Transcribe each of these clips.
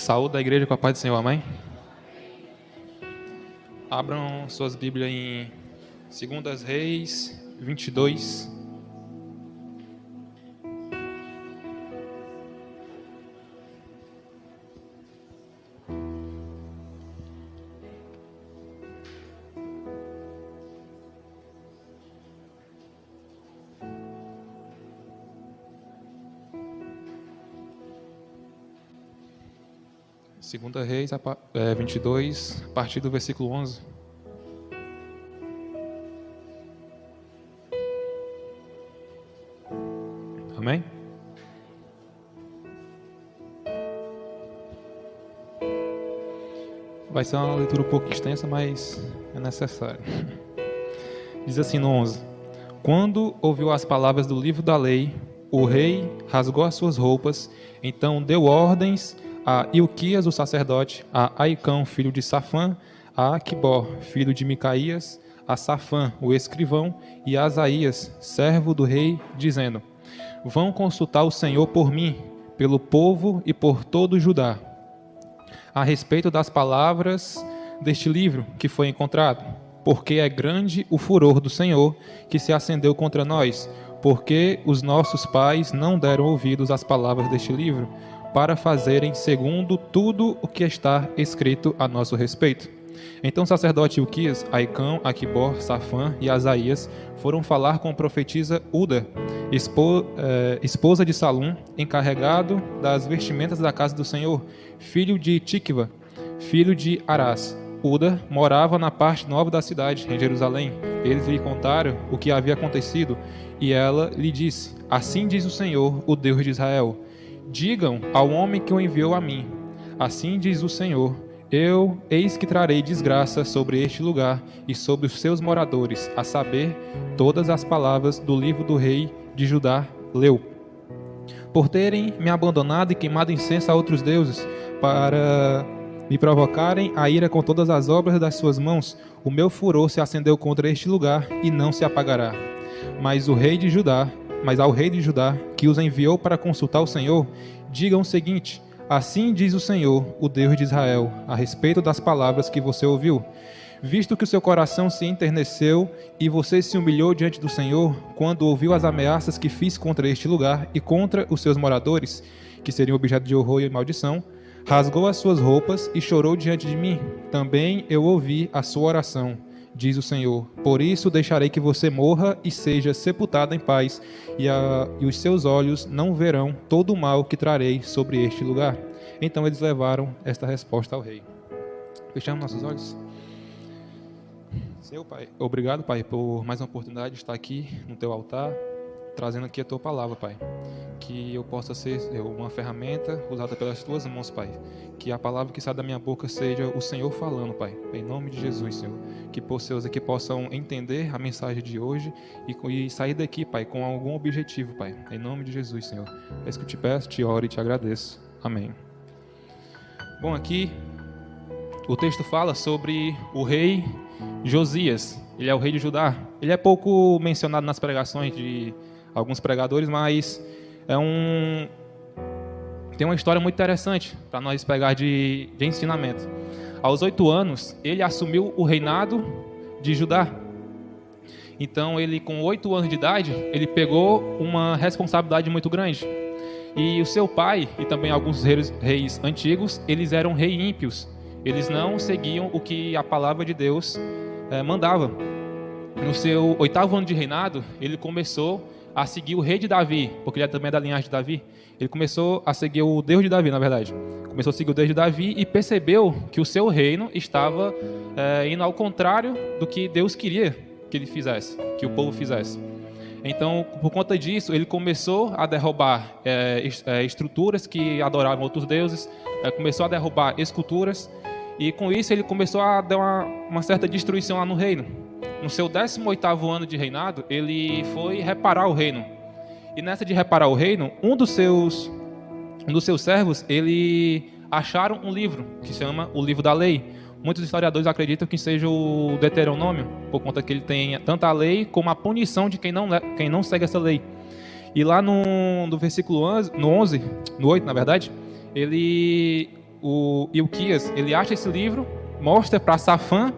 Saúde da igreja com a paz do Senhor, amém? Abram suas Bíblias em 2 Reis 22. Segunda Reis 22, a partir do versículo 11. Amém? Vai ser uma leitura um pouco extensa, mas é necessário. Diz assim no 11: Quando ouviu as palavras do livro da lei, o rei rasgou as suas roupas, então deu ordens a Ilquias, o sacerdote, a Aicão, filho de Safã, a Aquibor, filho de Micaías, a Safã, o escrivão, e a Asaías, servo do rei, dizendo: Vão consultar o Senhor por mim, pelo povo e por todo Judá, a respeito das palavras deste livro que foi encontrado, porque é grande o furor do Senhor que se acendeu contra nós, porque os nossos pais não deram ouvidos às palavras deste livro, para fazerem segundo tudo o que está escrito a nosso respeito. Então o sacerdote Ilquias, Aicão, Aquibor, Safã e Asaías foram falar com a profetisa Uda, esposa de Salum, encarregado das vestimentas da casa do Senhor, filho de Tikva, filho de Arás. Uda morava na parte nova da cidade, em Jerusalém. Eles lhe contaram o que havia acontecido, e ela lhe disse: Assim diz o Senhor, o Deus de Israel: Digam ao homem que o enviou a mim: Assim diz o Senhor, eis que trarei desgraça sobre este lugar e sobre os seus moradores, a saber, todas as palavras do livro do rei de Judá leu. Por terem me abandonado e queimado incenso a outros deuses, para me provocarem a ira com todas as obras das suas mãos, o meu furor se acendeu contra este lugar e não se apagará. Mas ao rei de Judá, que os enviou para consultar o Senhor, digam o seguinte: Assim diz o Senhor, o Deus de Israel, a respeito das palavras que você ouviu. Visto que o seu coração se enterneceu e você se humilhou diante do Senhor, quando ouviu as ameaças que fiz contra este lugar e contra os seus moradores, que seriam objeto de horror e maldição, rasgou as suas roupas e chorou diante de mim. Também eu ouvi a sua oração, diz o Senhor. Por isso deixarei que você morra e seja sepultado em paz, e os seus olhos não verão todo o mal que trarei sobre este lugar. Então eles levaram esta resposta ao rei. Fechamos nossos olhos. Senhor Pai, obrigado, Pai, por mais uma oportunidade de estar aqui no Teu altar, trazendo aqui a Tua palavra, Pai. Que eu possa ser uma ferramenta usada pelas Tuas mãos, Pai. Que a palavra que sai da minha boca seja o Senhor falando, Pai. Em nome de Jesus, Senhor. Que pessoas aqui possam entender a mensagem de hoje e sair daqui, Pai, com algum objetivo, Pai. Em nome de Jesus, Senhor. É isso que eu te peço, te oro e te agradeço. Amém. Bom, aqui o texto fala sobre o rei Josias. Ele é o rei de Judá. Ele é pouco mencionado nas pregações de alguns pregadores, mas tem uma história muito interessante para nós pegar de ensinamento. Aos 8 anos, ele assumiu o reinado de Judá. Então, ele com 8 anos de idade, ele pegou uma responsabilidade muito grande. E o seu pai, e também alguns reis antigos, eles eram reis ímpios. Eles não seguiam o que a palavra de Deus mandava. No seu 8º ano de reinado, ele começou a seguir o rei de Davi, porque ele também é da linhagem de Davi. Ele começou a seguir o Deus de Davi, na verdade. Começou a seguir o Deus de Davi e percebeu que o seu reino estava indo ao contrário do que Deus queria que ele fizesse, que o povo fizesse. Então, por conta disso, ele começou a derrubar estruturas que adoravam outros deuses, começou a derrubar esculturas, e com isso ele começou a dar uma certa destruição lá no reino. No seu 18º ano de reinado, ele foi reparar o reino. E nessa de reparar o reino, um dos seus servos, ele acharam um livro que se chama o Livro da Lei. Muitos historiadores acreditam que seja o Deuteronômio, por conta que ele tem tanto a lei como a punição de quem não segue essa lei. E lá no versículo 11, no 8, na verdade, o Ilquias, ele acha esse livro, mostra para Safã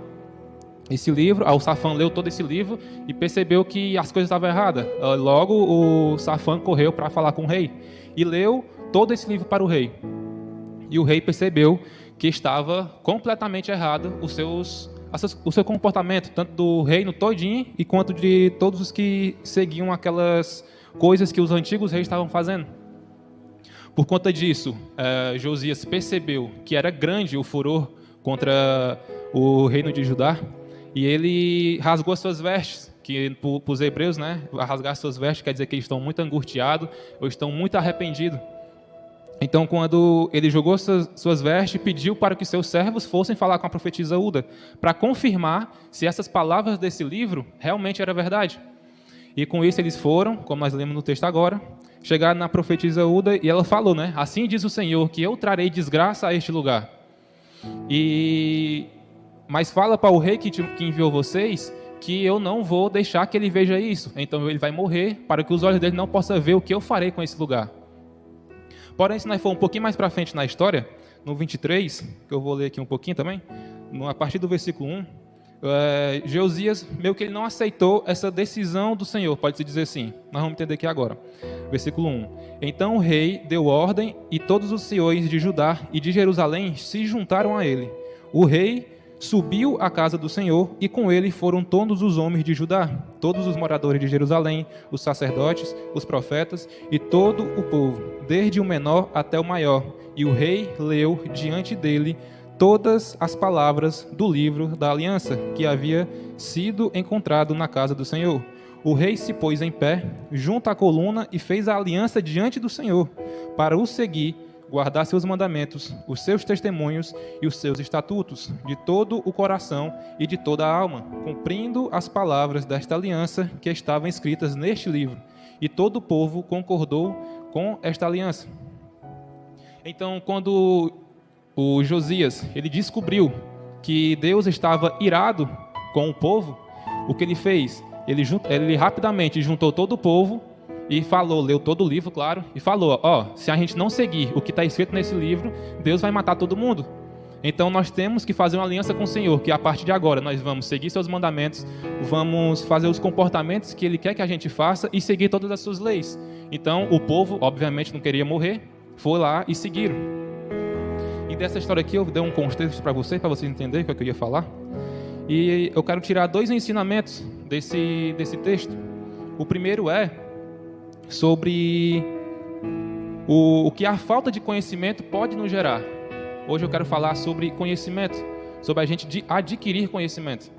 esse livro. O Safã leu todo esse livro e percebeu que as coisas estavam erradas. Logo, o Safã correu para falar com o rei e leu todo esse livro para o rei. E o rei percebeu que estava completamente errado o seu comportamento, tanto do reino todinho e quanto de todos os que seguiam aquelas coisas que os antigos reis estavam fazendo. Por conta disso, Josias percebeu que era grande o furor contra o reino de Judá, e ele rasgou as suas vestes, que para os hebreus, né, rasgar suas vestes quer dizer que eles estão muito angustiados ou estão muito arrependidos. Então, quando ele jogou suas vestes, pediu para que seus servos fossem falar com a profetisa Uda, para confirmar se essas palavras desse livro realmente eram verdade. E com isso eles foram, como nós lemos no texto agora, chegaram na profetisa Uda e ela falou, né? Assim diz o Senhor, que eu trarei desgraça a este lugar. Mas fala para o rei que enviou vocês que eu não vou deixar que ele veja isso. Então ele vai morrer para que os olhos dele não possam ver o que eu farei com esse lugar. Porém, se nós for um pouquinho mais para frente na história, no 23, que eu vou ler aqui um pouquinho também, a partir do versículo 1, Josias, meio que ele não aceitou essa decisão do Senhor, pode-se dizer assim. Nós vamos entender aqui agora. Versículo 1. Então o rei deu ordem e todos os senhores de Judá e de Jerusalém se juntaram a ele. O rei subiu à casa do Senhor e com ele foram todos os homens de Judá, todos os moradores de Jerusalém, os sacerdotes, os profetas e todo o povo, desde o menor até o maior. E o rei leu diante dele todas as palavras do livro da aliança que havia sido encontrado na casa do Senhor. O rei se pôs em pé, junto à coluna, e fez a aliança diante do Senhor, para o seguir, guardar seus mandamentos, os seus testemunhos e os seus estatutos, de todo o coração e de toda a alma, cumprindo as palavras desta aliança que estavam escritas neste livro. E todo o povo concordou com esta aliança. Então, quando o Josias ele descobriu que Deus estava irado com o povo, o que ele fez? Ele rapidamente juntou todo o povo e falou, leu todo o livro, claro, e falou, se a gente não seguir o que está escrito nesse livro, Deus vai matar todo mundo. Então nós temos que fazer uma aliança com o Senhor, que a partir de agora nós vamos seguir seus mandamentos, vamos fazer os comportamentos que Ele quer que a gente faça e seguir todas as suas leis. Então o povo, obviamente, não queria morrer, foi lá e seguiram. E dessa história aqui eu dei um contexto para vocês entenderem o que eu queria falar. E eu quero tirar 2 ensinamentos desse texto. O primeiro é sobre o que a falta de conhecimento pode nos gerar. Hoje eu quero falar sobre conhecimento, sobre a gente adquirir conhecimento.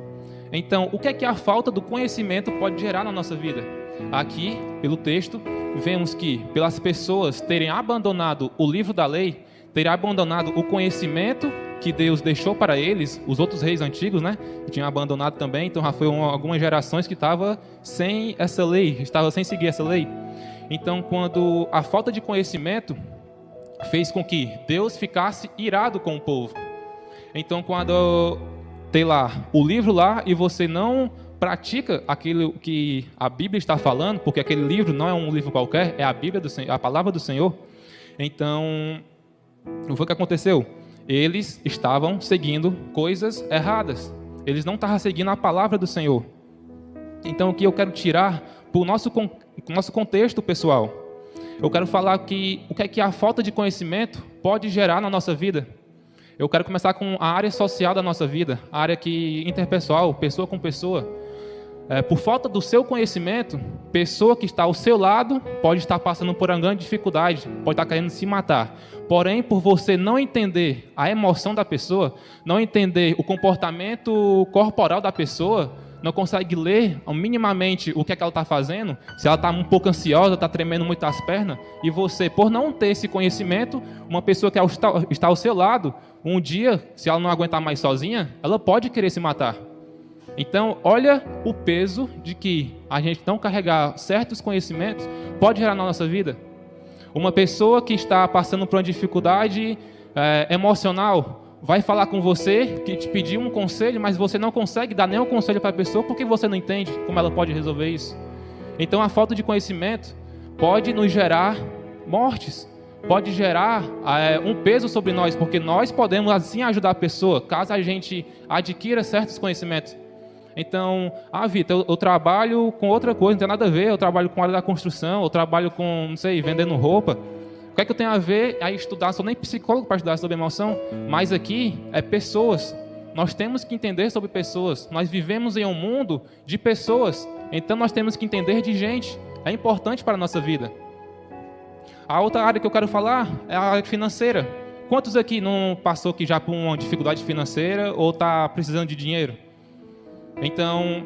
Então, o que é que a falta do conhecimento pode gerar na nossa vida? Aqui, pelo texto, vemos que pelas pessoas terem abandonado o livro da lei, terem abandonado o conhecimento que Deus deixou para eles, os outros reis antigos, né, que tinham abandonado também, então já foi algumas gerações que estavam sem essa lei, estavam sem seguir essa lei. Então, quando a falta de conhecimento fez com que Deus ficasse irado com o povo. Então, quando tem lá o livro lá e você não pratica aquilo que a Bíblia está falando, porque aquele livro não é um livro qualquer, é a Bíblia do Senhor, a palavra do Senhor. Então, o que aconteceu? Eles estavam seguindo coisas erradas. Eles não estavam seguindo a palavra do Senhor. Então, o que eu quero tirar para o nosso contexto pessoal, eu quero falar o que é que a falta de conhecimento pode gerar na nossa vida. Eu quero começar com a área social da nossa vida, a área interpessoal, pessoa com pessoa. Por falta do seu conhecimento, pessoa que está ao seu lado pode estar passando por uma grande dificuldade, pode estar querendo se matar. Porém, por você não entender a emoção da pessoa, não entender o comportamento corporal da pessoa, não consegue ler minimamente o que é que ela está fazendo, se ela está um pouco ansiosa, está tremendo muito as pernas, e você, por não ter esse conhecimento, uma pessoa que está ao seu lado, um dia, se ela não aguentar mais sozinha, ela pode querer se matar. Então, olha o peso de que a gente não carregar certos conhecimentos pode gerar na nossa vida. Uma pessoa que está passando por uma dificuldade emocional vai falar com você, que te pediu um conselho, mas você não consegue dar nenhum conselho para a pessoa porque você não entende como ela pode resolver isso. Então, a falta de conhecimento pode nos gerar mortes, pode gerar um peso sobre nós, porque nós podemos assim ajudar a pessoa, caso a gente adquira certos conhecimentos. Então, Vitor, eu trabalho com outra coisa, não tem nada a ver, eu trabalho com a área da construção, eu trabalho com, não sei, vendendo roupa. O que é que eu tenho a ver a estudar? Sou nem psicólogo para estudar sobre emoção, mas aqui é pessoas. Nós temos que entender sobre pessoas. Nós vivemos em um mundo de pessoas, então nós temos que entender de gente. É importante para a nossa vida. A outra área que eu quero falar é a área financeira. Quantos aqui não passou aqui já por uma dificuldade financeira ou está precisando de dinheiro? Então,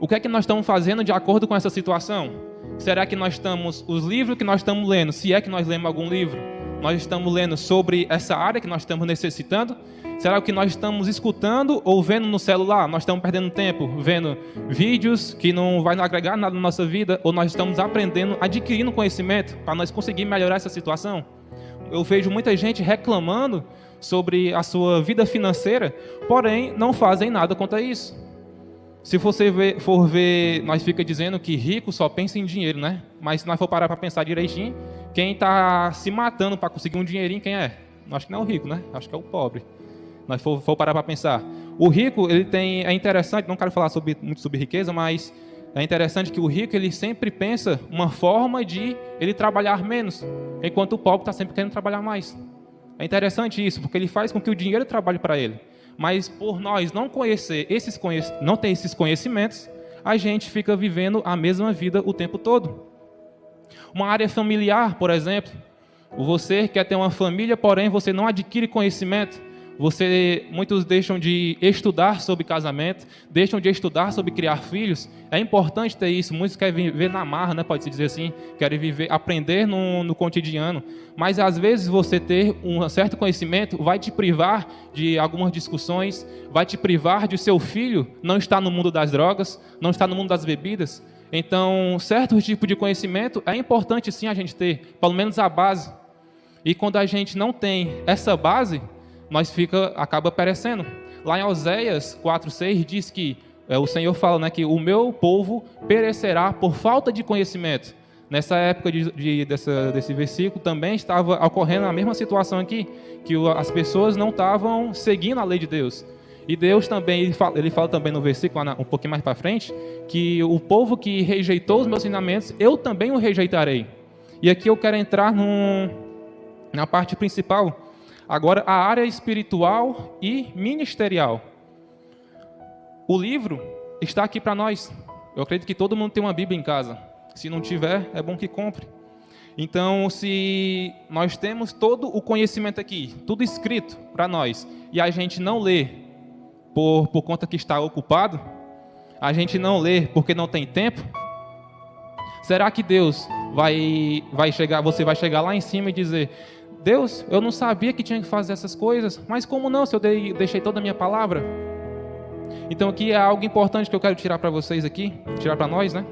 o que é que nós estamos fazendo de acordo com essa situação? Será que nós estamos, os livros que nós estamos lendo, se é que nós lemos algum livro, nós estamos lendo sobre essa área que nós estamos necessitando? Será que nós estamos escutando ou vendo no celular? Nós estamos perdendo tempo vendo vídeos que não vai agregar nada na nossa vida? Ou nós estamos aprendendo, adquirindo conhecimento para nós conseguir melhorar essa situação? Eu vejo muita gente reclamando sobre a sua vida financeira, porém não fazem nada contra isso. Se você for ver, nós fica dizendo que rico só pensa em dinheiro, né? Mas se nós for parar para pensar direitinho, quem está se matando para conseguir um dinheirinho, quem é? Acho que não é o rico, né? Acho que é o pobre. Nós for parar para pensar. O rico, ele tem, é interessante, não quero falar muito sobre riqueza, mas é interessante que o rico, ele sempre pensa uma forma de ele trabalhar menos, enquanto o pobre está sempre querendo trabalhar mais. É interessante isso, porque ele faz com que o dinheiro trabalhe para ele. Mas por nós não não ter esses conhecimentos, a gente fica vivendo a mesma vida o tempo todo. Uma área familiar, por exemplo, você quer ter uma família, porém você não adquire conhecimento. Muitos deixam de estudar sobre casamento, deixam de estudar sobre criar filhos. É importante ter isso. Muitos querem viver na marra, né? Pode-se dizer assim, querem aprender no cotidiano. Mas às vezes você ter um certo conhecimento vai te privar de algumas discussões, vai te privar de o seu filho não estar no mundo das drogas, não estar no mundo das bebidas. Então, certo tipo de conhecimento é importante sim a gente ter, pelo menos a base. E quando a gente não tem essa base, nós acaba perecendo. Lá em Oséias 4:6 diz que o Senhor fala, né, que o meu povo perecerá por falta de conhecimento. Nessa época desse versículo também estava ocorrendo a mesma situação aqui, que as pessoas não estavam seguindo a lei de Deus. E Deus também, ele fala também no versículo, um pouquinho mais para frente, que o povo que rejeitou os meus ensinamentos, eu também o rejeitarei. E aqui eu quero entrar na parte principal. Agora, a área espiritual e ministerial. O livro está aqui para nós. Eu acredito que todo mundo tem uma Bíblia em casa. Se não tiver, é bom que compre. Então, se nós temos todo o conhecimento aqui, tudo escrito para nós, e a gente não lê por conta que está ocupado, a gente não lê porque não tem tempo, será que Deus você vai chegar lá em cima e dizer: Deus, eu não sabia que tinha que fazer essas coisas, mas como não, se eu deixei toda a minha palavra? Então aqui é algo importante que eu quero tirar para vocês aqui, tirar para nós, né?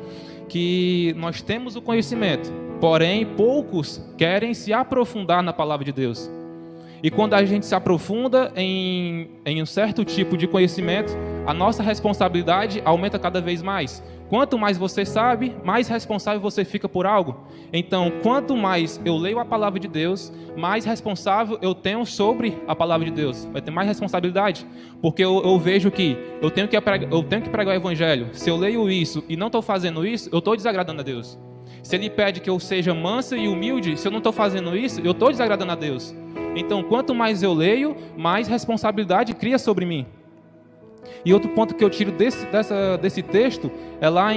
Que nós temos o conhecimento, porém poucos querem se aprofundar na palavra de Deus. E quando a gente se aprofunda em um certo tipo de conhecimento, a nossa responsabilidade aumenta cada vez mais. Quanto mais você sabe, mais responsável você fica por algo. Então, quanto mais eu leio a palavra de Deus, mais responsável eu tenho sobre a palavra de Deus. Vai ter mais responsabilidade. Porque eu vejo que eu tenho que pregar o evangelho. Se eu leio isso e não estou fazendo isso, eu estou desagradando a Deus. Se Ele pede que eu seja mansa e humilde, se eu não estou fazendo isso, eu estou desagradando a Deus. Então, quanto mais eu leio, mais responsabilidade cria sobre mim. E outro ponto que eu tiro desse texto é lá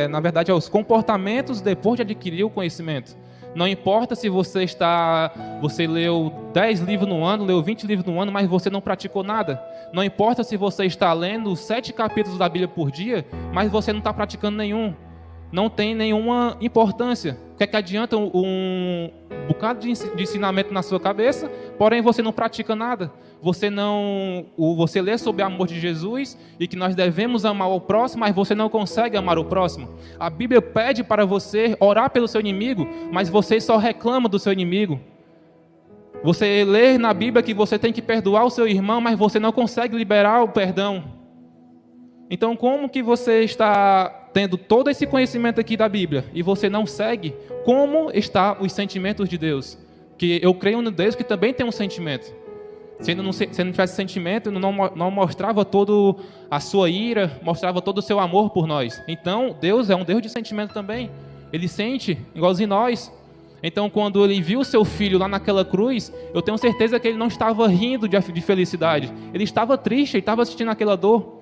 na verdade, os comportamentos depois de adquirir o conhecimento. Não importa se você leu 10 livros no ano, leu 20 livros no ano, mas você não praticou nada. Não importa se você está lendo 7 capítulos da Bíblia por dia, mas você não está praticando nenhum. Não tem nenhuma importância. O que é que adianta um bocado de ensinamento na sua cabeça, porém você não pratica nada? Você lê sobre o amor de Jesus e que nós devemos amar o próximo, mas você não consegue amar o próximo. A Bíblia pede para você orar pelo seu inimigo, mas você só reclama do seu inimigo. Você lê na Bíblia que você tem que perdoar o seu irmão, mas você não consegue liberar o perdão. Então, como que você está tendo todo esse conhecimento aqui da Bíblia e você não segue, como estão os sentimentos de Deus? Que eu creio no Deus que também tem um sentimento. Se ele não tivesse sentimento, ele não mostrava toda a sua ira, mostrava todo o seu amor por nós. Então, Deus é um Deus de sentimento também. Ele sente, igualzinho nós. Então, quando ele viu o seu filho lá naquela cruz, eu tenho certeza que ele não estava rindo de felicidade. Ele estava triste, ele estava assistindo aquela dor.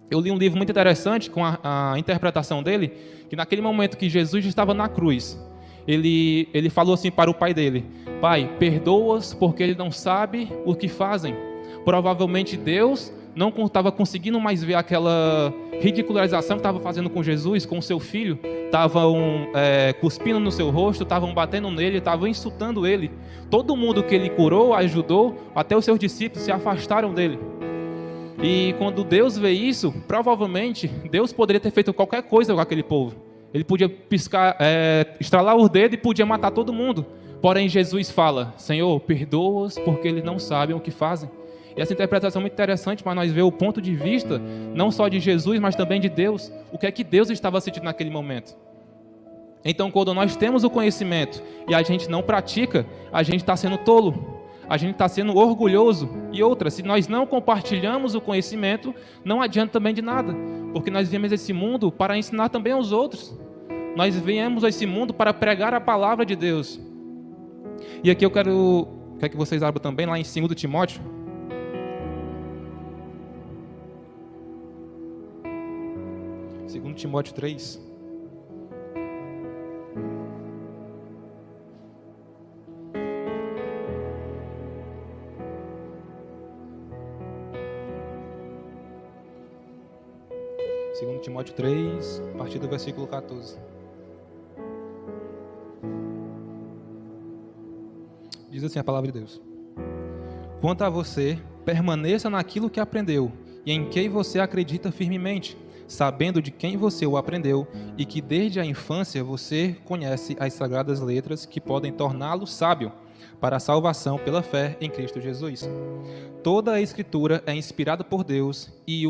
Eu li um livro muito interessante com a interpretação dele, que naquele momento que Jesus estava na cruz, ele falou assim para o pai dele: Pai, perdoa-os porque ele não sabe o que fazem. Provavelmente Deus não estava conseguindo mais ver aquela ridicularização que estava fazendo com Jesus, com o seu filho. Estavam cuspindo no seu rosto, estavam batendo nele, estavam insultando ele. Todo mundo que ele curou, ajudou, até os seus discípulos se afastaram dele. E quando Deus vê isso, provavelmente Deus poderia ter feito qualquer coisa com aquele povo. Ele podia piscar, estralar o dedo e podia matar todo mundo. Porém, Jesus fala: Senhor, perdoa-os porque eles não sabem o que fazem. E essa interpretação é muito interessante para nós ver o ponto de vista, não só de Jesus, mas também de Deus. O que é que Deus estava sentindo naquele momento? Então, quando nós temos o conhecimento e a gente não pratica, a gente está sendo tolo. A gente está sendo orgulhoso. E outra, se nós não compartilhamos o conhecimento, não adianta também de nada. Porque nós viemos a esse mundo para ensinar também aos outros. Nós viemos a esse mundo para pregar a palavra de Deus. E aqui eu quero que vocês abram também lá em 2 Timóteo. 2 Timóteo 3. Segundo Timóteo 3, a partir do versículo 14. Diz assim a palavra de Deus: Quanto a você, permaneça naquilo que aprendeu e em quem você acredita firmemente, sabendo de quem você o aprendeu e que desde a infância você conhece as sagradas letras que podem torná-lo sábio para a salvação pela fé em Cristo Jesus. Toda a Escritura é inspirada por Deus e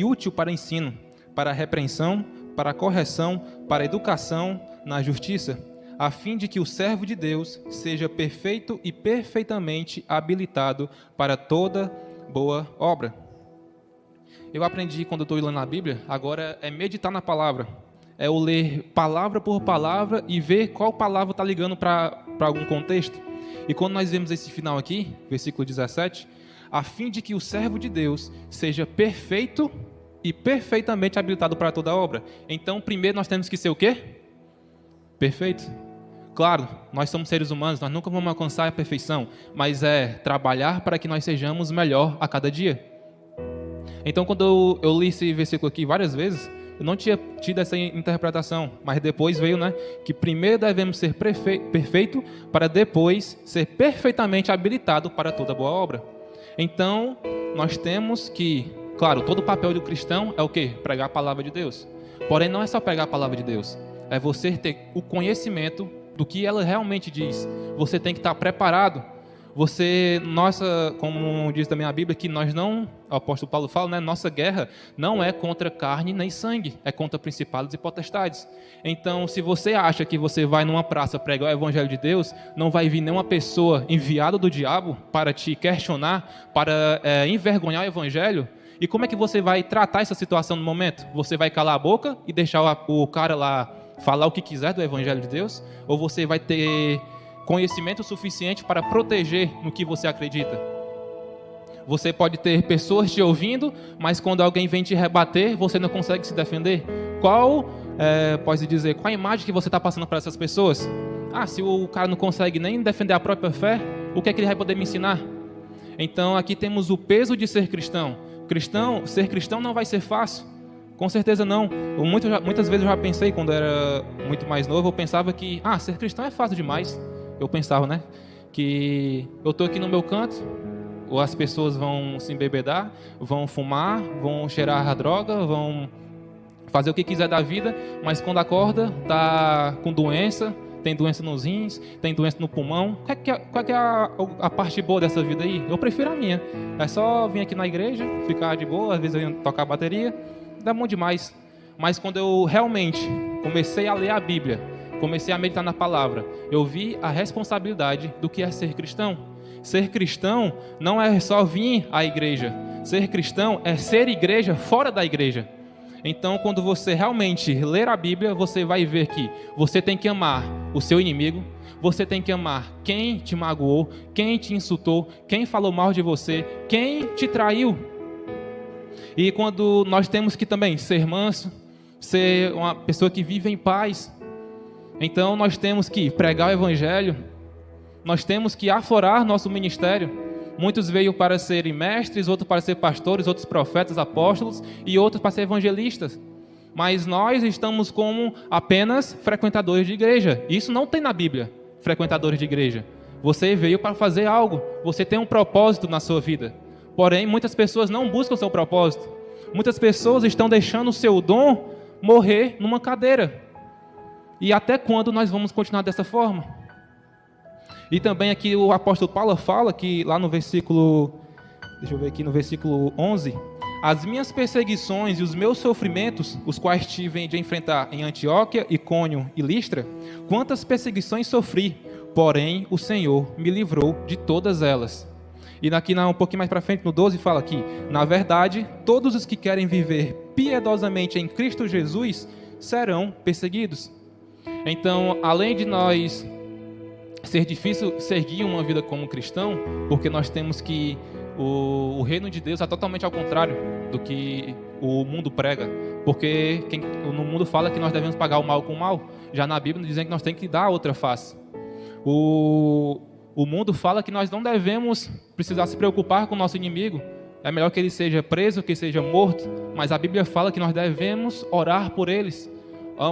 útil para ensino, para a repreensão, para a correção, para a educação na justiça, a fim de que o servo de Deus seja perfeito e perfeitamente habilitado para toda boa obra. Eu aprendi quando eu estou lendo a Bíblia, agora é meditar na palavra. É o ler palavra por palavra e ver qual palavra está ligando para algum contexto. E quando nós vemos esse final aqui, versículo 17, a fim de que o servo de Deus seja perfeito e perfeitamente habilitado para toda obra. Então, primeiro nós temos que ser o quê? Perfeito. Claro, nós somos seres humanos, nós nunca vamos alcançar a perfeição, mas é trabalhar para que nós sejamos melhor a cada dia. Então, quando eu li esse versículo aqui várias vezes, eu não tinha tido essa interpretação, mas depois veio, que primeiro devemos ser perfeito para depois ser perfeitamente habilitado para toda boa obra. Então, nós temos que, claro, todo o papel do cristão é o quê? Pregar a palavra de Deus. Porém, não é só pregar a palavra de Deus, é você ter o conhecimento do que ela realmente diz. Você tem que estar preparado. Como diz também a Bíblia, que nós não, o apóstolo Paulo fala, nossa guerra não é contra carne nem sangue, é contra principados e potestades. Então, se você acha que você vai numa praça pregar o evangelho de Deus, não vai vir nenhuma pessoa enviada do diabo para te questionar, para envergonhar o evangelho. E como é que você vai tratar essa situação no momento? Você vai calar a boca e deixar o cara lá falar o que quiser do evangelho de Deus? Ou você vai ter conhecimento suficiente para proteger no que você acredita? Você pode ter pessoas te ouvindo, mas quando alguém vem te rebater, você não consegue se defender. Qual a imagem que você está passando para essas pessoas? Se o cara não consegue nem defender a própria fé, o que é que ele vai poder me ensinar? Então aqui temos o peso de ser cristão. Ser cristão não vai ser fácil. Com certeza não. Muitas vezes eu já pensei, quando eu era muito mais novo, eu pensava que ser cristão é fácil demais. Eu pensava, que eu estou aqui no meu canto, ou as pessoas vão se embebedar, vão fumar, vão cheirar a droga, vão fazer o que quiser da vida, mas quando acorda, está com doença, tem doença nos rins, tem doença no pulmão. Qual é a parte boa dessa vida aí? Eu prefiro a minha. É só vir aqui na igreja, ficar de boa, às vezes eu ia tocar a bateria, dá bom demais. Mas quando eu realmente comecei a ler a Bíblia, comecei a meditar na palavra, eu vi a responsabilidade do que é ser cristão. Ser cristão não é só vir à igreja. Ser cristão é ser igreja fora da igreja. Então, quando você realmente ler a Bíblia, você vai ver que você tem que amar o seu inimigo, você tem que amar quem te magoou, quem te insultou, quem falou mal de você, quem te traiu. E quando nós temos que também ser manso, ser uma pessoa que vive em paz, então nós temos que pregar o evangelho, nós temos que aflorar nosso ministério. Muitos veio para serem mestres, outros para ser pastores, outros profetas, apóstolos e outros para ser evangelistas. Mas nós estamos como apenas frequentadores de igreja. Isso não tem na Bíblia, frequentadores de igreja. Você veio para fazer algo, você tem um propósito na sua vida. Porém, muitas pessoas não buscam o seu propósito. Muitas pessoas estão deixando o seu dom morrer numa cadeira. E até quando nós vamos continuar dessa forma? E também aqui o apóstolo Paulo fala que lá no versículo, deixa eu ver aqui no versículo 11, as minhas perseguições e os meus sofrimentos, os quais tive de enfrentar em Antioquia, Icônio e Listra, quantas perseguições sofri, porém o Senhor me livrou de todas elas. E aqui um pouquinho mais para frente, no 12, fala aqui, na verdade, todos os que querem viver piedosamente em Cristo Jesus serão perseguidos. Então, além de nós ser difícil seguir uma vida como cristão, porque nós temos que o reino de Deus é totalmente ao contrário do que o mundo prega, porque no mundo fala que nós devemos pagar o mal com o mal, já na Bíblia dizem que nós temos que dar a outra face. O mundo fala que nós não devemos precisar se preocupar com o nosso inimigo, é melhor que ele seja preso, que seja morto, mas a Bíblia fala que nós devemos orar por eles,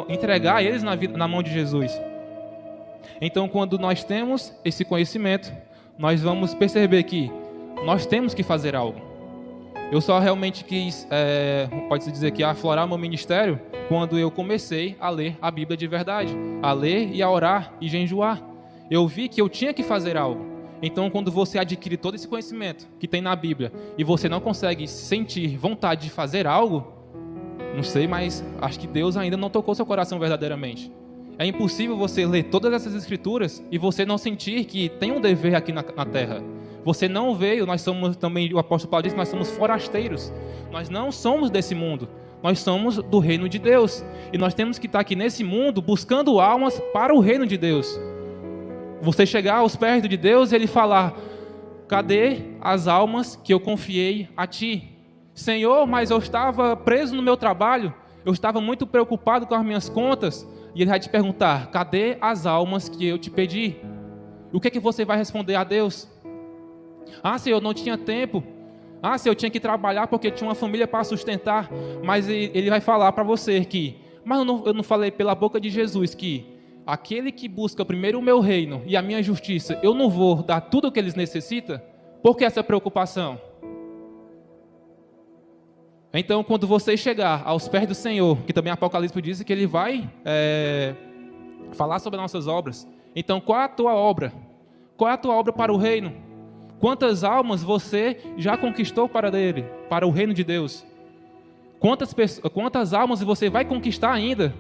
entregar eles na mão de Jesus. Então, quando nós temos esse conhecimento, nós vamos perceber que nós temos que fazer algo. Eu só realmente quis, pode-se dizer que aflorar meu ministério quando eu comecei a ler a Bíblia de verdade, a ler e a orar e jejuar. Eu vi que eu tinha que fazer algo. Então, quando você adquire todo esse conhecimento que tem na Bíblia e você não consegue sentir vontade de fazer algo, não sei, mas acho que Deus ainda não tocou seu coração verdadeiramente. É impossível você ler todas essas escrituras e você não sentir que tem um dever aqui na terra. Você não veio, nós somos também, o apóstolo Paulo diz que nós somos forasteiros. Nós não somos desse mundo, nós somos do reino de Deus. E nós temos que estar aqui nesse mundo buscando almas para o reino de Deus. Você chegar aos pés de Deus e Ele falar, cadê as almas que eu confiei a Ti? Senhor, mas eu estava preso no meu trabalho, eu estava muito preocupado com as minhas contas. E Ele vai te perguntar, cadê as almas que eu te pedi? O que é que você vai responder a Deus? Ah, Senhor, eu não tinha tempo. Ah, Senhor, eu tinha que trabalhar porque tinha uma família para sustentar. Mas Ele vai falar para você que, mas eu não falei pela boca de Jesus que aquele que busca primeiro o meu reino e a minha justiça, eu não vou dar tudo o que eles necessitam? Por que essa preocupação? Então, quando você chegar aos pés do Senhor, que também Apocalipse diz que Ele vai falar sobre as nossas obras. Então, qual é a tua obra? Qual é a tua obra para o reino? Quantas almas você já conquistou para o reino de Deus? Quantas almas você vai conquistar ainda?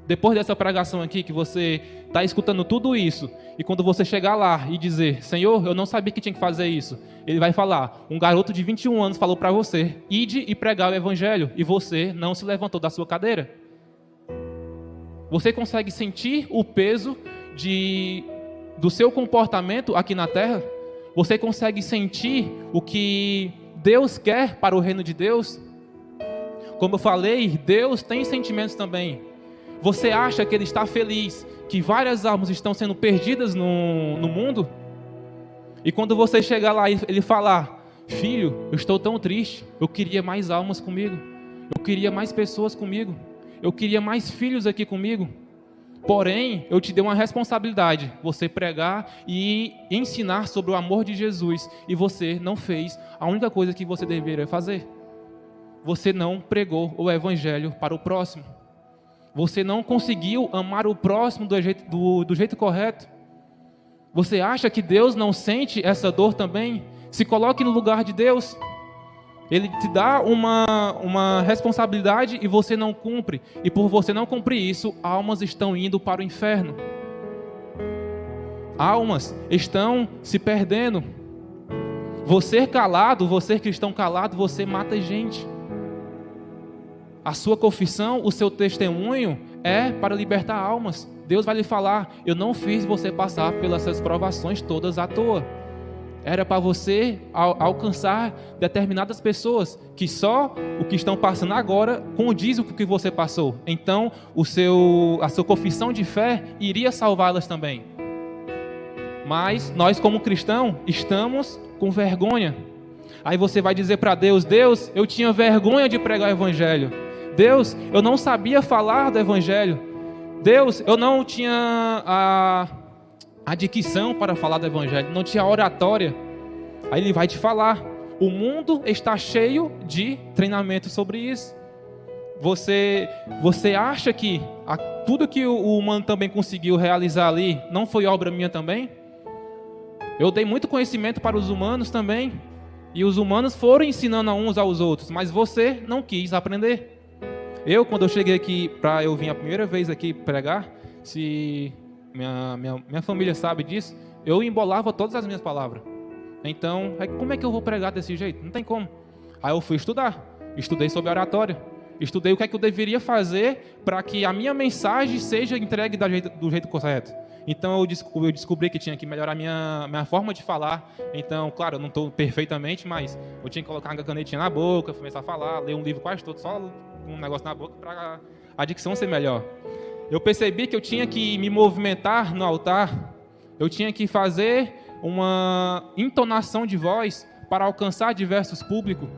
Depois dessa pregação aqui, que você está escutando tudo isso, e quando você chegar lá e dizer, Senhor, eu não sabia que tinha que fazer isso, Ele vai falar, um garoto de 21 anos falou para você, ide e pregar o evangelho, e você não se levantou da sua cadeira. Você consegue sentir o peso do seu comportamento aqui na terra? Você consegue sentir o que Deus quer para o reino de Deus? Como eu falei, Deus tem sentimentos também. Você acha que Ele está feliz que várias almas estão sendo perdidas no mundo? E quando você chegar lá e Ele falar, filho, eu estou tão triste, eu queria mais almas comigo, eu queria mais pessoas comigo, eu queria mais filhos aqui comigo, porém, eu te dei uma responsabilidade, você pregar e ensinar sobre o amor de Jesus, e você não fez a única coisa que você deveria fazer. Você não pregou o evangelho para o próximo. Você não conseguiu amar o próximo do jeito correto. Você acha que Deus não sente essa dor também? Se coloque no lugar de Deus. Ele te dá uma responsabilidade e você não cumpre. E por você não cumprir isso, almas estão indo para o inferno. Almas estão se perdendo. Você calado, você cristão calado, você mata gente. A sua confissão, o seu testemunho é para libertar almas. Deus vai lhe falar: eu não fiz você passar pelas essas provações todas à toa. Era para você alcançar determinadas pessoas que só o que estão passando agora condiz com o que você passou. Então, a sua confissão de fé iria salvá-las também. Mas nós, como cristãos, estamos com vergonha. Aí você vai dizer para Deus: Deus, eu tinha vergonha de pregar o evangelho. Deus, eu não sabia falar do evangelho. Deus, eu não tinha a dicção para falar do evangelho, não tinha oratória. Aí ele vai te falar: o mundo está cheio de treinamento sobre isso. Você acha que tudo que o humano também conseguiu realizar ali não foi obra minha também? Eu dei muito conhecimento para os humanos também, e os humanos foram ensinando a uns aos outros, mas você não quis aprender. Quando eu cheguei aqui, eu vim a primeira vez aqui pregar, se minha família sabe disso, eu embolava todas as minhas palavras. Então, como é que eu vou pregar desse jeito? Não tem como. Aí eu fui estudar, estudei sobre oratória, estudei o que é que eu deveria fazer para que a minha mensagem seja entregue do jeito correto. Então eu descobri que tinha que melhorar minha forma de falar. Então, claro, eu não estou perfeitamente, mas eu tinha que colocar uma canetinha na boca, começar a falar, ler um livro quase todo, só um negócio na boca para a dicção ser melhor. Eu percebi que eu tinha que me movimentar no altar, eu tinha que fazer uma entonação de voz para alcançar diversos públicos.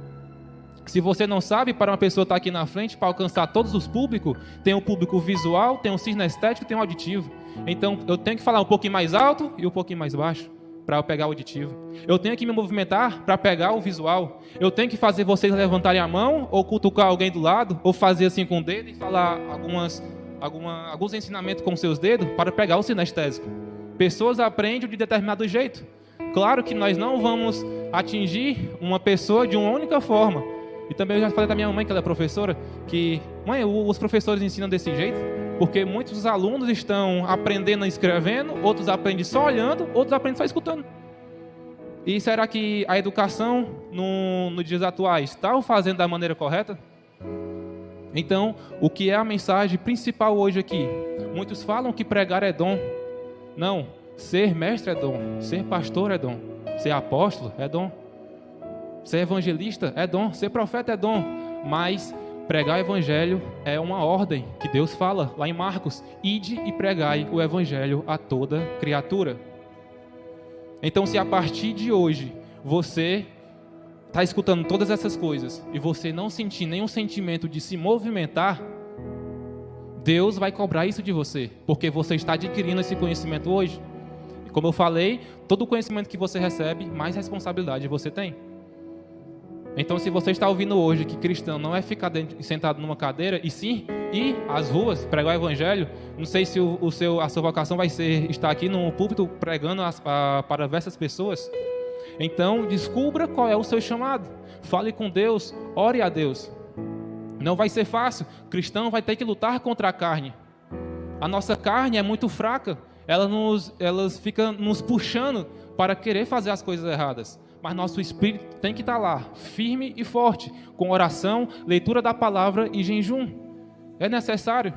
Se você não sabe, para uma pessoa estar aqui na frente, para alcançar todos os públicos, tem o público visual, tem o sinestésico, tem o auditivo. Então, eu tenho que falar um pouquinho mais alto e um pouquinho mais baixo para eu pegar o auditivo. Eu tenho que me movimentar para pegar o visual. Eu tenho que fazer vocês levantarem a mão, ou cutucar alguém do lado, ou fazer assim com o dedo e falar alguns ensinamentos com seus dedos para pegar o sinestésico. Pessoas aprendem de determinado jeito. Claro que nós não vamos atingir uma pessoa de uma única forma. E também eu já falei com a minha mãe, que ela é professora, que, mãe, os professores ensinam desse jeito, porque muitos alunos estão aprendendo escrevendo, outros aprendem só olhando, outros aprendem só escutando. E será que a educação nos dias atuais está fazendo da maneira correta? Então, o que é a mensagem principal hoje aqui? Muitos falam que pregar é dom. Não, ser mestre é dom, ser pastor é dom, ser apóstolo é dom, ser evangelista é dom, ser profeta é dom, mas pregar o evangelho é uma ordem que Deus fala lá em Marcos: ide e pregai o evangelho a toda criatura. Então, se a partir de hoje você está escutando todas essas coisas e você não sentir nenhum sentimento de se movimentar, Deus vai cobrar isso de você, porque você está adquirindo esse conhecimento hoje. E como eu falei, todo conhecimento que você recebe, mais responsabilidade você tem. Então, se você está ouvindo hoje que cristão não é ficar sentado numa cadeira, e sim ir às ruas, pregar o evangelho, não sei se a sua vocação vai ser estar aqui no púlpito pregando para diversas pessoas. Então, descubra qual é o seu chamado. Fale com Deus, ore a Deus. Não vai ser fácil. O cristão vai ter que lutar contra a carne. A nossa carne é muito fraca. Ela fica nos puxando para querer fazer as coisas erradas. Mas nosso espírito tem que estar lá, firme e forte, com oração, leitura da palavra e jejum. É necessário.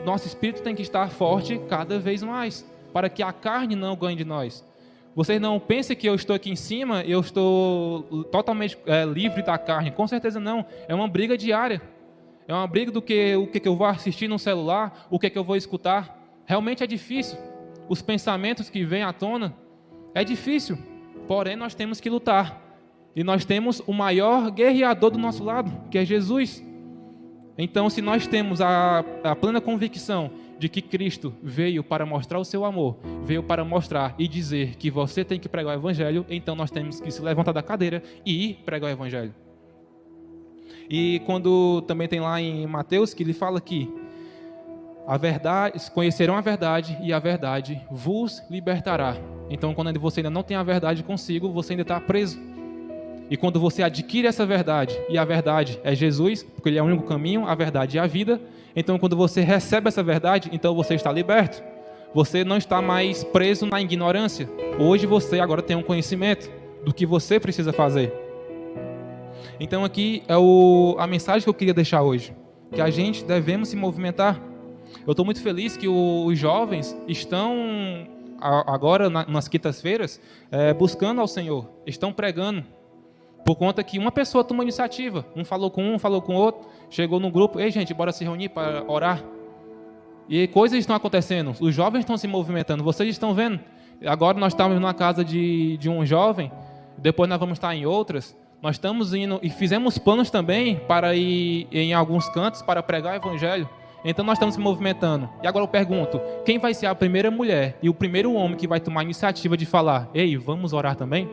Nosso espírito tem que estar forte cada vez mais, para que a carne não ganhe de nós. Vocês não pensem que eu estou aqui em cima e eu estou totalmente livre da carne. Com certeza não. É uma briga diária. É uma briga do que o que eu vou assistir no celular, o que eu vou escutar. Realmente é difícil. Os pensamentos que vêm à tona, é difícil. Porém, nós temos que lutar. E nós temos o maior guerreador do nosso lado, que é Jesus. Então, se nós temos a plena convicção de que Cristo veio para mostrar o seu amor, veio para mostrar e dizer que você tem que pregar o evangelho, então nós temos que se levantar da cadeira e ir pregar o evangelho. E quando também tem lá em Mateus que ele fala que a verdade, conhecerão a verdade e a verdade vos libertará. Então, quando você ainda não tem a verdade consigo, você ainda está preso. E quando você adquire essa verdade, e a verdade é Jesus, porque Ele é o único caminho, a verdade é a vida, então quando você recebe essa verdade, então você está liberto. Você não está mais preso na ignorância. Hoje você agora tem um conhecimento do que você precisa fazer. Então aqui é a mensagem que eu queria deixar hoje, que a gente devemos se movimentar. Eu estou muito feliz que os jovens estão agora nas quintas-feiras buscando ao Senhor, estão pregando. Por conta que uma pessoa toma iniciativa, um falou com o outro, chegou no grupo, ei gente, bora se reunir para orar. E coisas estão acontecendo, os jovens estão se movimentando, vocês estão vendo. Agora nós estamos na casa de um jovem, depois nós vamos estar em outras. Nós estamos indo e fizemos planos também para ir em alguns cantos para pregar o evangelho. Então nós estamos se movimentando. E agora eu pergunto, quem vai ser a primeira mulher e o primeiro homem que vai tomar a iniciativa de falar, ei, vamos orar também?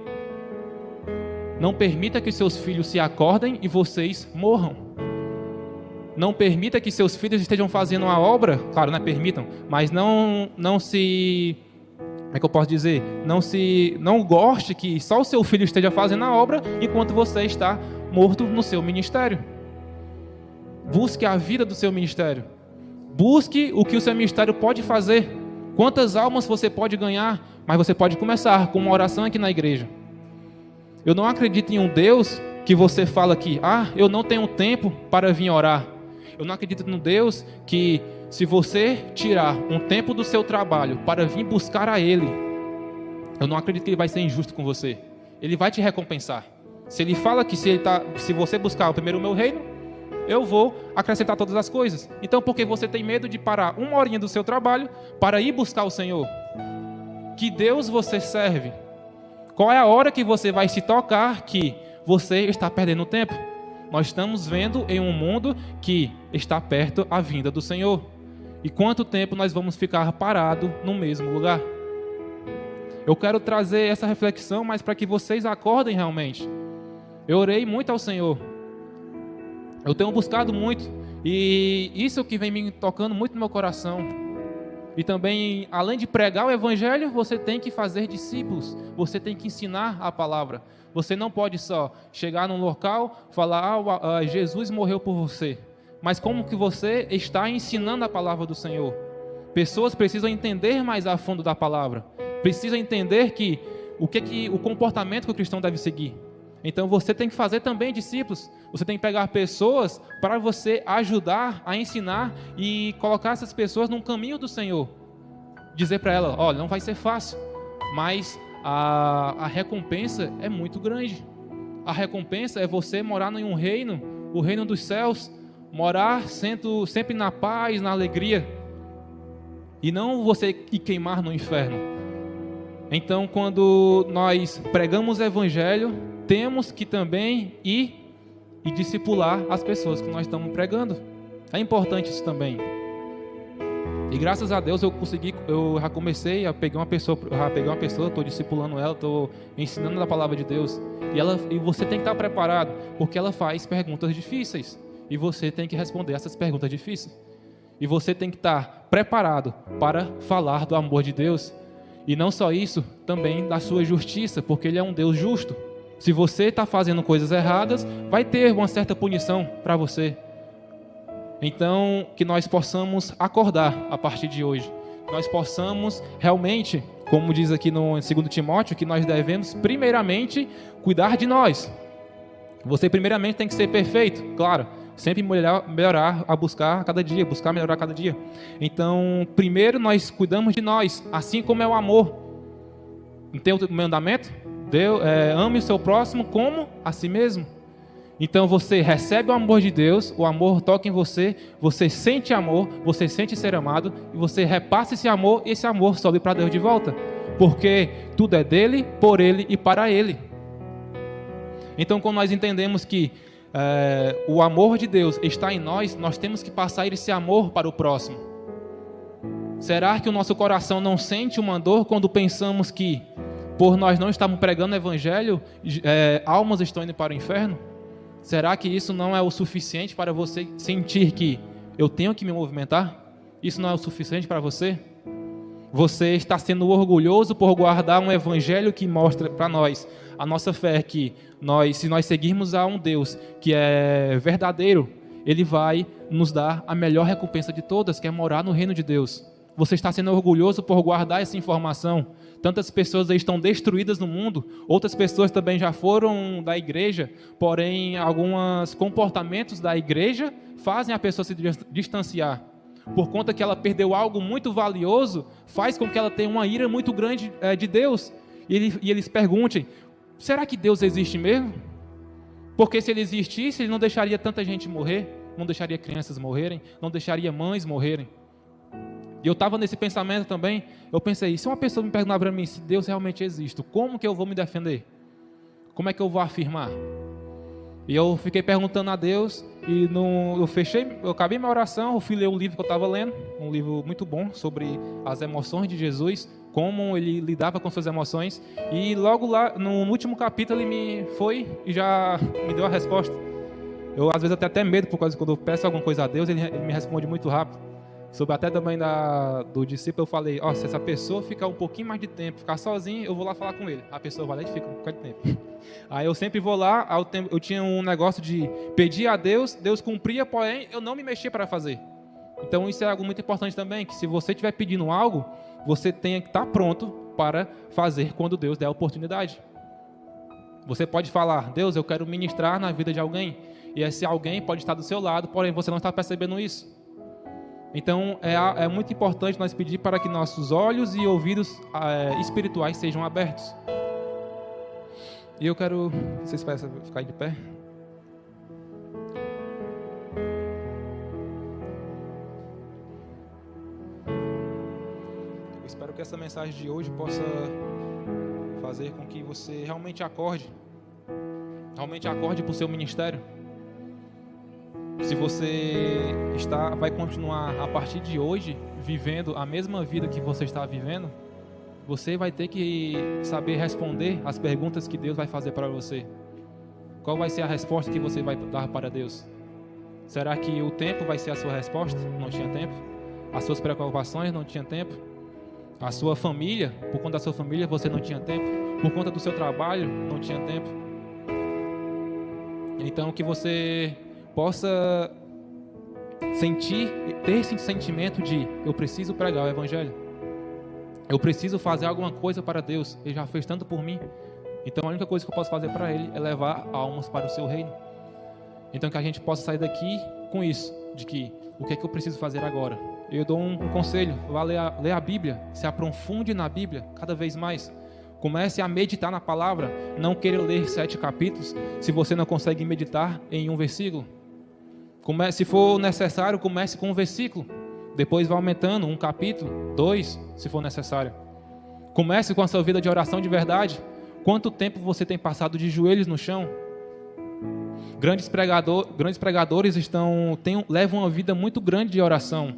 Não permita que seus filhos se acordem e vocês morram. Não permita que seus filhos estejam fazendo uma obra, claro, não permitam, mas não se, como é que eu posso dizer? Não goste que só o seu filho esteja fazendo a obra enquanto você está morto no seu ministério. Busque a vida do seu ministério. Busque o que o seu ministério pode fazer. Quantas almas você pode ganhar, mas você pode começar com uma oração aqui na igreja. Eu não acredito em um Deus que você fala aqui, eu não tenho tempo para vir orar. Eu não acredito num Deus que, se você tirar um tempo do seu trabalho para vir buscar a Ele, eu não acredito que Ele vai ser injusto com você. Ele vai te recompensar. Se Ele fala que se você buscar primeiro o meu reino, eu vou acrescentar todas as coisas. Então, por que você tem medo de parar uma horinha do seu trabalho para ir buscar o Senhor? Que Deus você serve? Qual é a hora que você vai se tocar que você está perdendo tempo? Nós estamos vendo em um mundo que está perto a vinda do Senhor. E quanto tempo nós vamos ficar parados no mesmo lugar? Eu quero trazer essa reflexão, mas para que vocês acordem realmente. Eu orei muito ao Senhor. Eu tenho buscado muito. E isso que vem me tocando muito no meu coração. E também, além de pregar o evangelho, você tem que fazer discípulos. Você tem que ensinar a palavra. Você não pode só chegar num local, falar, Jesus morreu por você. Mas como que você está ensinando a palavra do Senhor? Pessoas precisam entender mais a fundo da palavra. Precisam entender o comportamento que o cristão deve seguir. Então você tem que fazer também discípulos. Você tem que pegar pessoas para você ajudar a ensinar e colocar essas pessoas num caminho do Senhor. Dizer para ela, olha, não vai ser fácil, mas a recompensa é muito grande. A recompensa é você morar em um reino, o reino dos céus, morar sempre na paz, na alegria, e não você ir queimar no inferno. Então, quando nós pregamos o evangelho, temos que também ir e discipular as pessoas que nós estamos pregando. É importante isso também. E graças a Deus eu já comecei a pegar uma pessoa, estou discipulando ela, estou ensinando a palavra de Deus. E você tem que estar preparado, porque ela faz perguntas difíceis. E você tem que responder essas perguntas difíceis. E você tem que estar preparado para falar do amor de Deus. E não só isso, também da sua justiça, porque Ele é um Deus justo. Se você está fazendo coisas erradas, vai ter uma certa punição para você. Então, que nós possamos acordar a partir de hoje. Que nós possamos realmente, como diz aqui no 2 Timóteo, que nós devemos primeiramente cuidar de nós. Você primeiramente tem que ser perfeito, claro. Sempre melhorar a buscar cada dia, buscar melhorar cada dia. Então, primeiro nós cuidamos de nós, assim como é o amor. Não tem outro mandamento? Ame o seu próximo como a si mesmo. Então você recebe o amor de Deus, o amor toca em você, você sente amor, você sente ser amado, e você repassa esse amor, e esse amor sobe para Deus de volta. Porque tudo é dele, por ele e para ele. Então, quando nós entendemos que o amor de Deus está em nós, nós temos que passar esse amor para o próximo. Será que o nosso coração não sente uma dor quando pensamos que, por nós não estarmos pregando o evangelho, almas estão indo para o inferno? Será que isso não é o suficiente para você sentir que eu tenho que me movimentar? Isso não é o suficiente para você? Você está sendo orgulhoso por guardar um evangelho que mostra para nós a nossa fé, que se nós seguirmos a um Deus que é verdadeiro, Ele vai nos dar a melhor recompensa de todas, que é morar no reino de Deus. Você está sendo orgulhoso por guardar essa informação. Tantas pessoas aí estão destruídas no mundo, outras pessoas também já foram da igreja, porém alguns comportamentos da igreja fazem a pessoa se distanciar. Por conta que ela perdeu algo muito valioso, faz com que ela tenha uma ira muito grande de Deus. E eles perguntem, será que Deus existe mesmo? Porque se Ele existisse, Ele não deixaria tanta gente morrer, não deixaria crianças morrerem, não deixaria mães morrerem. E eu estava nesse pensamento também, eu pensei, se uma pessoa me perguntar para mim se Deus realmente existe, como que eu vou me defender? Como é que eu vou afirmar? E eu fiquei perguntando a Deus, e eu acabei minha oração, eu fui ler o livro que eu estava lendo, um livro muito bom sobre as emoções de Jesus, como ele lidava com suas emoções, e logo lá, no último capítulo, ele e já me deu a resposta. Eu às vezes até medo, por causa que quando eu peço alguma coisa a Deus, ele me responde muito rápido. Sobre até também do discípulo, eu falei, se essa pessoa ficar um pouquinho mais de tempo, ficar sozinho, eu vou lá falar com ele. A pessoa vai lá e fica um pouco de tempo. Aí eu sempre vou lá, eu tinha um negócio de pedir a Deus, Deus cumpria, porém eu não me mexia para fazer. Então isso é algo muito importante também, que se você estiver pedindo algo, você tenha que estar pronto para fazer quando Deus der a oportunidade. Você pode falar, Deus, eu quero ministrar na vida de alguém, e esse alguém pode estar do seu lado, porém você não está percebendo isso. Então, é muito importante nós pedir para que nossos olhos e ouvidos espirituais sejam abertos. E eu quero... Vocês peçam ficar de pé? Eu espero que essa mensagem de hoje possa fazer com que você realmente acorde para o seu ministério. Se você vai continuar a partir de hoje vivendo a mesma vida que você está vivendo, você vai ter que saber responder as perguntas que Deus vai fazer para você. Qual vai ser a resposta que você vai dar para Deus? Será que o tempo vai ser a sua resposta? Não tinha tempo. As suas preocupações não tinha tempo. A sua família, por conta da sua família, você não tinha tempo. Por conta do seu trabalho, não tinha tempo. Então, que você possa ter esse sentimento de eu preciso pregar o Evangelho, eu preciso fazer alguma coisa para Deus, Ele já fez tanto por mim, então a única coisa que eu posso fazer para Ele é levar almas para o seu reino. Então que a gente possa sair daqui com isso, de que o que é que eu preciso fazer agora. Eu dou um conselho, vá ler a Bíblia, se aprofunde na Bíblia cada vez mais. Comece a meditar na palavra, não queira ler 7 capítulos se você não consegue meditar em um versículo. Se for necessário, comece com um versículo, depois vá aumentando, 1 capítulo, 2, se for necessário. Comece com a sua vida de oração de verdade. Quanto tempo você tem passado de joelhos no chão? Grandes pregadores levam uma vida muito grande de oração.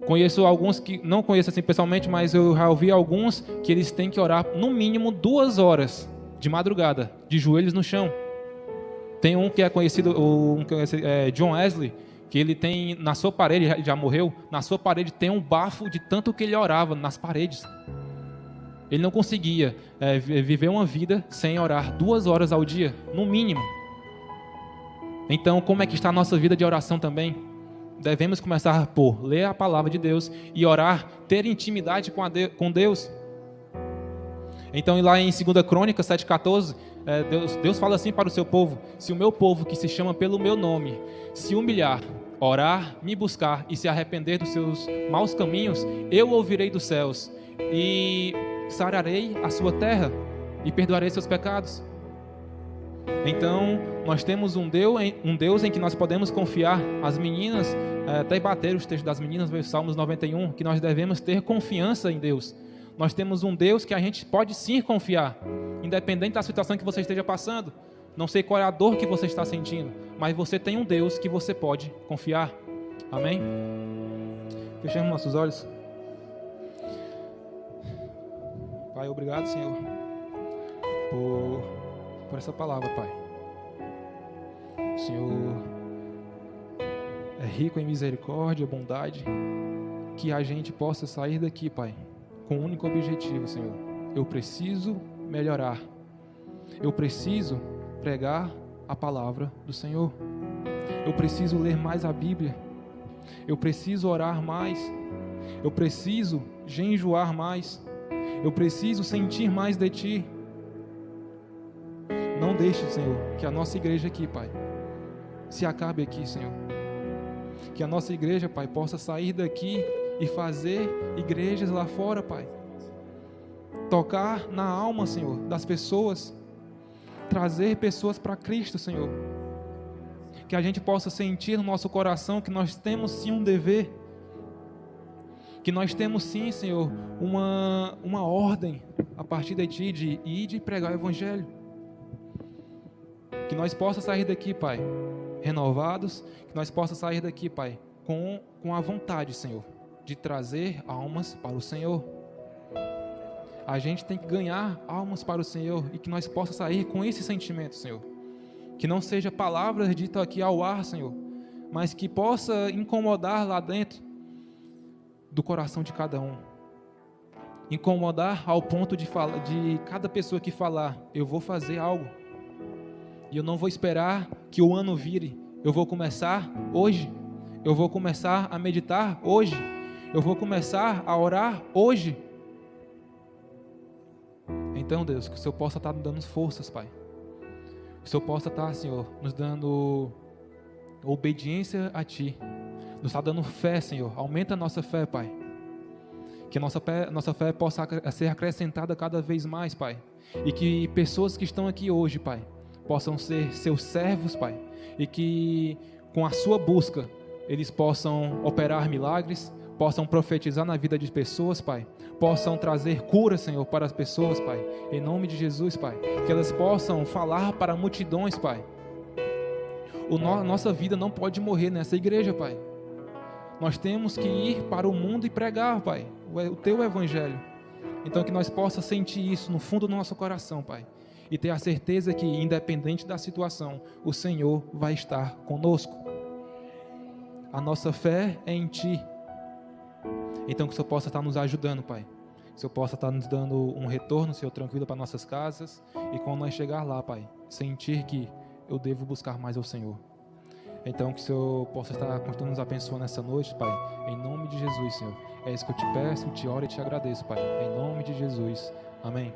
Conheço alguns que, não conheço assim pessoalmente, mas eu já ouvi alguns que eles têm que orar no mínimo 2 horas de madrugada, de joelhos no chão. Tem um que é conhecido, John Wesley, que ele tem na sua parede, já morreu, na sua parede tem um bafo de tanto que ele orava nas paredes. Ele não conseguia viver uma vida sem orar 2 horas ao dia, no mínimo. Então, como é que está a nossa vida de oração também? Devemos começar por ler a palavra de Deus e orar, ter intimidade com Deus. Então, lá em 2 Crônicas 7,14, Deus fala assim para o seu povo: se o meu povo, que se chama pelo meu nome, se humilhar, orar, me buscar e se arrepender dos seus maus caminhos, eu ouvirei dos céus e sararei a sua terra e perdoarei seus pecados. Então, nós temos um Deus em que nós podemos confiar. As meninas, até bateram os textos das meninas, Salmos 91, que nós devemos ter confiança em Deus. Nós temos um Deus que a gente pode sim confiar, independente da situação que você esteja passando. Não sei qual é a dor que você está sentindo, mas você tem um Deus que você pode confiar. Amém? Fechemos nossos olhos. Pai, obrigado, Senhor, por essa palavra, Pai. O Senhor é rico em misericórdia e bondade. Que a gente possa sair daqui, Pai, com um único objetivo, Senhor. Eu preciso melhorar. Eu preciso pregar a palavra do Senhor. Eu preciso ler mais a Bíblia. Eu preciso orar mais. Eu preciso jejuar mais. Eu preciso sentir mais de Ti. Não deixe, Senhor, que a nossa igreja aqui, Pai, se acabe aqui, Senhor. Que a nossa igreja, Pai, possa sair daqui e fazer igrejas lá fora, Pai. Tocar na alma, Senhor, das pessoas. Trazer pessoas para Cristo, Senhor. Que a gente possa sentir no nosso coração que nós temos sim um dever. Que nós temos sim, Senhor, uma ordem a partir de Ti de ir e pregar o Evangelho. Que nós possamos sair daqui, Pai, renovados. Que nós possamos sair daqui, Pai, com a vontade, Senhor, de trazer almas para o Senhor. A gente tem que ganhar almas para o Senhor e que nós possamos sair com esse sentimento, Senhor. Que não seja palavras ditas aqui ao ar, Senhor, mas que possa incomodar lá dentro do coração de cada um. Incomodar ao ponto de cada pessoa que falar, eu vou fazer algo. E eu não vou esperar que o ano vire. Eu vou começar hoje. Eu vou começar a meditar hoje. Eu vou começar a orar hoje. Então, Deus, que o Senhor possa estar nos dando forças, Pai. Que o Senhor possa estar, Senhor, nos dando obediência a Ti. Nos está dando fé, Senhor. Aumenta a nossa fé, Pai. Que a nossa fé possa ser acrescentada cada vez mais, Pai. E que pessoas que estão aqui hoje, Pai, possam ser seus servos, Pai. E que com a sua busca eles possam operar milagres, possam profetizar na vida de pessoas, Pai. Possam trazer cura, Senhor, para as pessoas, Pai. Em nome de Jesus, Pai. Que elas possam falar para multidões, Pai. Nossa vida não pode morrer nessa igreja, Pai. Nós temos que ir para o mundo e pregar, Pai, o Teu Evangelho. Então que nós possamos sentir isso no fundo do nosso coração, Pai. E ter a certeza que, independente da situação, o Senhor vai estar conosco. A nossa fé é em Ti. Então que o Senhor possa estar nos ajudando, Pai. Que o Senhor possa estar nos dando um retorno, Senhor, tranquilo para nossas casas. E quando nós chegar lá, Pai, sentir que eu devo buscar mais ao Senhor. Então que o Senhor possa estar continuando nos abençoando nessa noite, Pai. Em nome de Jesus, Senhor. É isso que eu te peço, te oro e te agradeço, Pai. Em nome de Jesus. Amém.